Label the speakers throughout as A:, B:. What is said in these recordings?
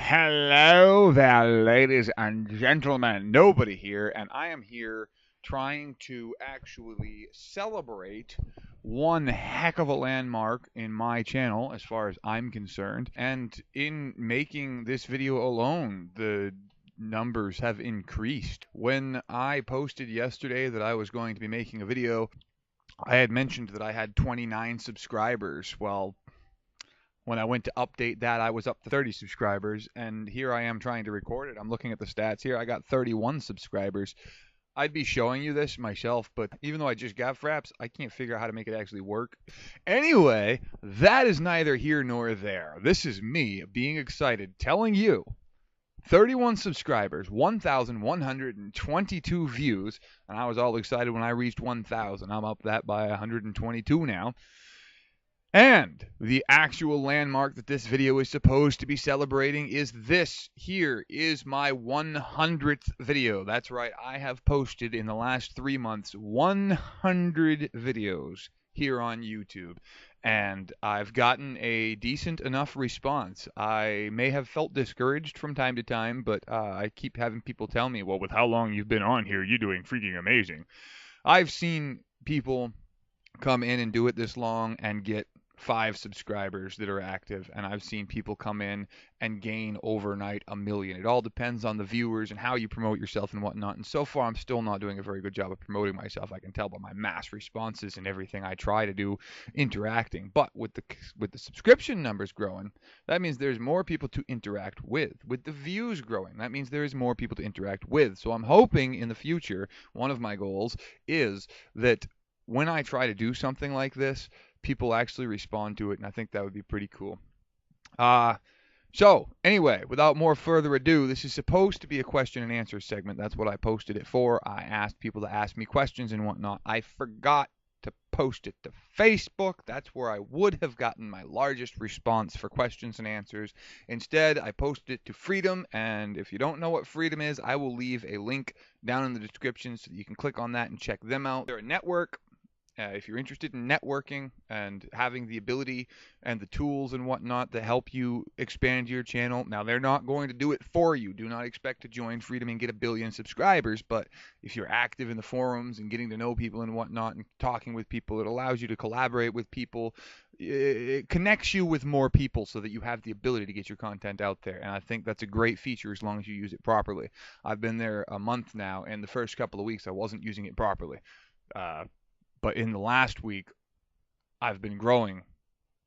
A: Hello there, ladies and gentlemen. Nobody here, and I am here trying to actually celebrate one heck of a landmark in my channel, as far as I'm concerned. And in making this video alone, the numbers have increased. When I posted yesterday that I was going to be making a video, I had mentioned that I had 29 subscribers. Well, when I went to update that, I was up to 30 subscribers, and here I am trying to record it. I'm looking at the stats here. I got 31 subscribers. I'd be showing you this myself, but even though I just got Fraps, I can't figure out how to make it actually work. Anyway, that is neither here nor there. This is me being excited, telling you 31 subscribers, 1,122 views, and I was all excited when I reached 1,000. I'm up that by 122 now. And the actual landmark that this video is supposed to be celebrating is this. Here is my 100th video. That's right, I have posted in the last 3 months 100 videos here on YouTube. And I've gotten a decent enough response. I may have felt discouraged from time to time, but I keep having people tell me, well, with how long you've been on here, you're doing freaking amazing. I've seen people come in and do it this long and get 5 subscribers that are active, and I've seen people come in and gain overnight 1 million. It all depends on the viewers and how you promote yourself and whatnot, and so far I'm still not doing a very good job of promoting myself. I can tell by my mass responses and everything I try to do interacting. But with the subscription numbers growing, that means there's more people to interact with. With the views growing, that means there is more people to interact with. So I'm hoping in the future, one of my goals is that when I try to do something like this, people actually respond to it, and I think that would be pretty cool. So, anyway, without more further ado, this is supposed to be a question and answer segment. That's what I posted it for. I asked people to ask me questions and whatnot. I forgot to post it to Facebook. That's where I would have gotten my largest response for questions and answers. Instead, I posted it to Freedom, and if you don't know what Freedom is, I will leave a link down in the description so that you can click on that and check them out. They're a network. If you're interested in networking and having the ability and the tools and whatnot to help you expand your channel, now they're not going to do it for you. Do not expect to join Freedom and get 1 billion subscribers, but if you're active in the forums and getting to know people and whatnot and talking with people, it allows you to collaborate with people. It connects you with more people so that you have the ability to get your content out there, and I think that's a great feature as long as you use it properly. I've been there a month now, and the first couple of weeks I wasn't using it properly. But in the last week, I've been growing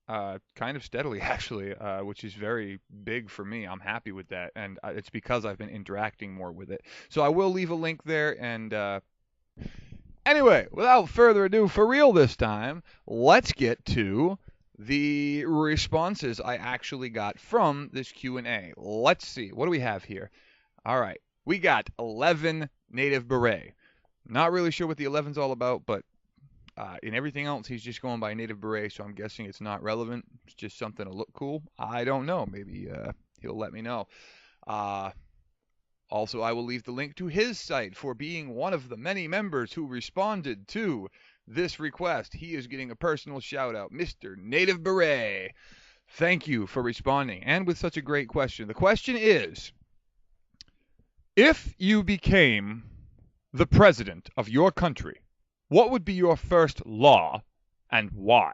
A: kind of steadily, actually, which is very big for me. I'm happy with that, and it's because I've been interacting more with it. So I will leave a link there, and anyway, without further ado, for real this time, let's get to the responses I actually got from this Q&A. Let's see. What do we have here? All right. We got 11 Native Beret. Not really sure what the 11's all about, but in everything else, he's just going by Native Beret, so I'm guessing it's not relevant. It's just something to look cool. I don't know. Maybe he'll let me know. Also, I will leave the link to his site for being one of the many members who responded to this request. He is getting a personal shout-out, Mr. Native Beret. Thank you for responding, and with such a great question. The question is, if you became the president of your country, what would be your first law and why?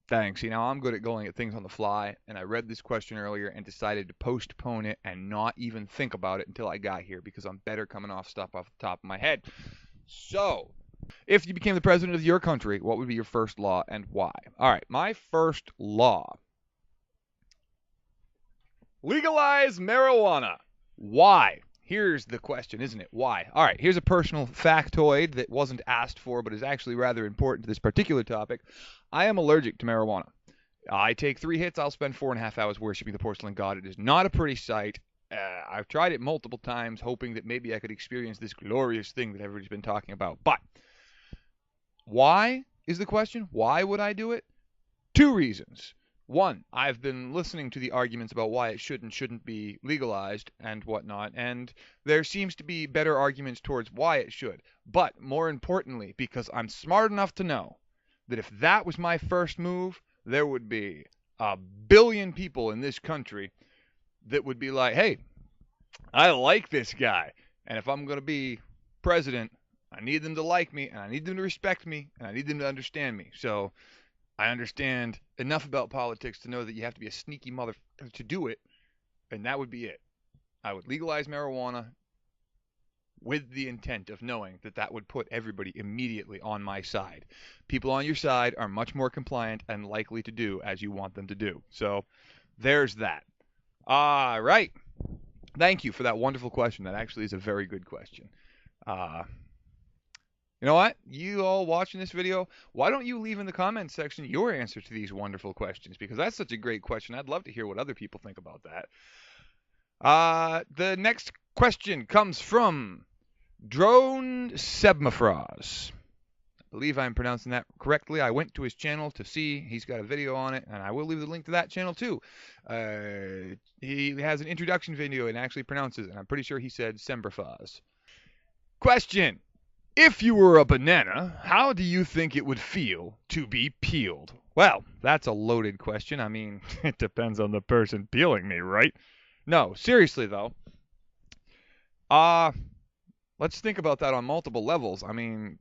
A: Thanks. See, now I'm good at going at things on the fly, and I read this question earlier and decided to postpone it and not even think about it until I got here because I'm better coming off stuff off the top of my head. So, if you became the president of your country, what would be your first law and why? All right, my first law. Legalize marijuana. Why? Here's the question, isn't it? Why? All right, here's a personal factoid that wasn't asked for, but is actually rather important to this particular topic. I am allergic to marijuana. I take 3 hits, I'll spend 4.5 hours worshiping the porcelain god. It is not a pretty sight. I've tried it multiple times, hoping that maybe I could experience this glorious thing that everybody's been talking about. But why is the question? Why would I do it? 2 reasons. One, I've been listening to the arguments about why it should and shouldn't be legalized and whatnot, and there seems to be better arguments towards why it should. But more importantly, because I'm smart enough to know that if that was my first move, there would be a billion people in this country that would be like, hey, I like this guy. And if I'm going to be president, I need them to like me, and I need them to respect me, and I need them to understand me. So I understand enough about politics to know that you have to be a sneaky motherfucker to do it, and that would be it. I would legalize marijuana with the intent of knowing that that would put everybody immediately on my side. People on your side are much more compliant and likely to do as you want them to do. So there's that. All right. Thank you for that wonderful question. That actually is a very good question. You know what? You all watching this video, why don't you leave in the comments section your answer to these wonderful questions? Because that's such a great question. I'd love to hear what other people think about that. The next question comes from Drone Cebmofroz. I believe I'm pronouncing that correctly. I went to his channel to see. He's got a video on it, and I will leave the link to that channel too. He has an introduction video and actually pronounces it, and I'm pretty sure he said Cebmofroz. Question. If you were a banana, how do you think it would feel to be peeled? Well, that's a loaded question. I mean, it depends on the person peeling me, right? No, seriously though. Let's think about that on multiple levels. I mean,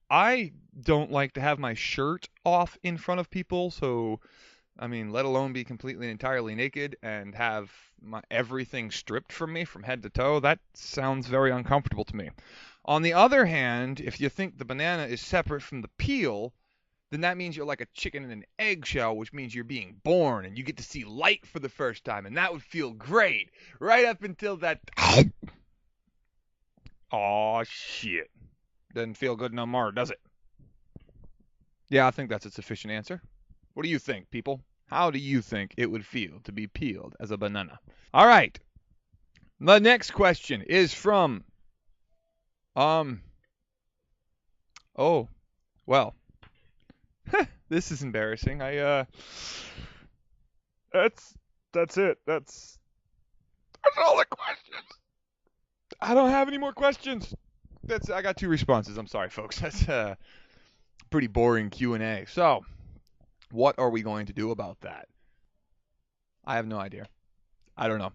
A: I don't like to have my shirt off in front of people, so I mean, let alone be completely and entirely naked and have my everything stripped from me from head to toe. That sounds very uncomfortable to me. On the other hand, if you think the banana is separate from the peel, then that means you're like a chicken in an eggshell, which means you're being born and you get to see light for the first time, and that would feel great right up until that. Aw, shit. Doesn't feel good no more, does it? Yeah, I think that's a sufficient answer. What do you think, people? How do you think it would feel to be peeled as a banana? All right. The next question is from oh, well. This is embarrassing. That's it. That's all the questions. I don't have any more questions. I got 2 responses. I'm sorry, folks. That's a pretty boring Q&A. So, what are we going to do about that? I have no idea. I don't know.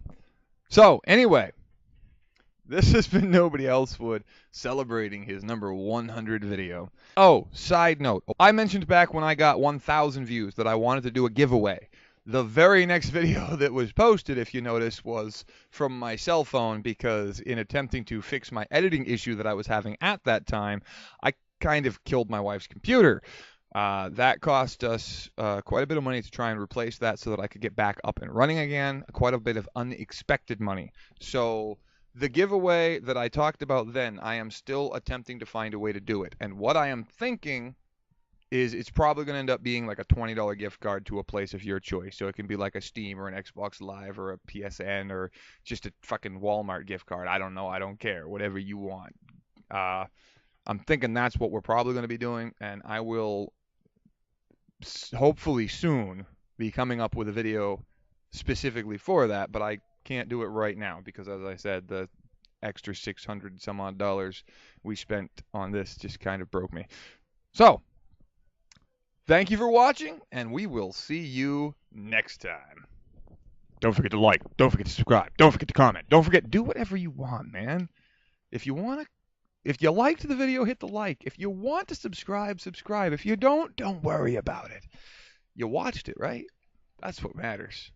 A: So, anyway, this has been Nobody Elcewood celebrating his number 100 video. Oh, side note. I mentioned back when I got 1,000 views that I wanted to do a giveaway. The very next video that was posted, if you notice, was from my cell phone because in attempting to fix my editing issue that I was having at that time, I kind of killed my wife's computer. That cost us quite a bit of money to try and replace that so that I could get back up and running again. Quite a bit of unexpected money. So the giveaway that I talked about then, I am still attempting to find a way to do it. And what I am thinking is it's probably going to end up being like a $20 gift card to a place of your choice. So it can be like a Steam or an Xbox Live or a PSN or just a fucking Walmart gift card. I don't know. I don't care. Whatever you want. I'm thinking that's what we're probably going to be doing. And I will hopefully soon be coming up with a video specifically for that. But I can't do it right now because, as I said, the extra 600 some odd dollars we spent on this just kind of broke me. So, thank you for watching, and we will see you next time. Don't forget to like. Don't forget to subscribe. Don't forget to comment. Don't forget, do whatever you want, man. If you liked the video, hit the like. If you want to subscribe, subscribe. If you don't worry about it. You watched it, right? That's what matters.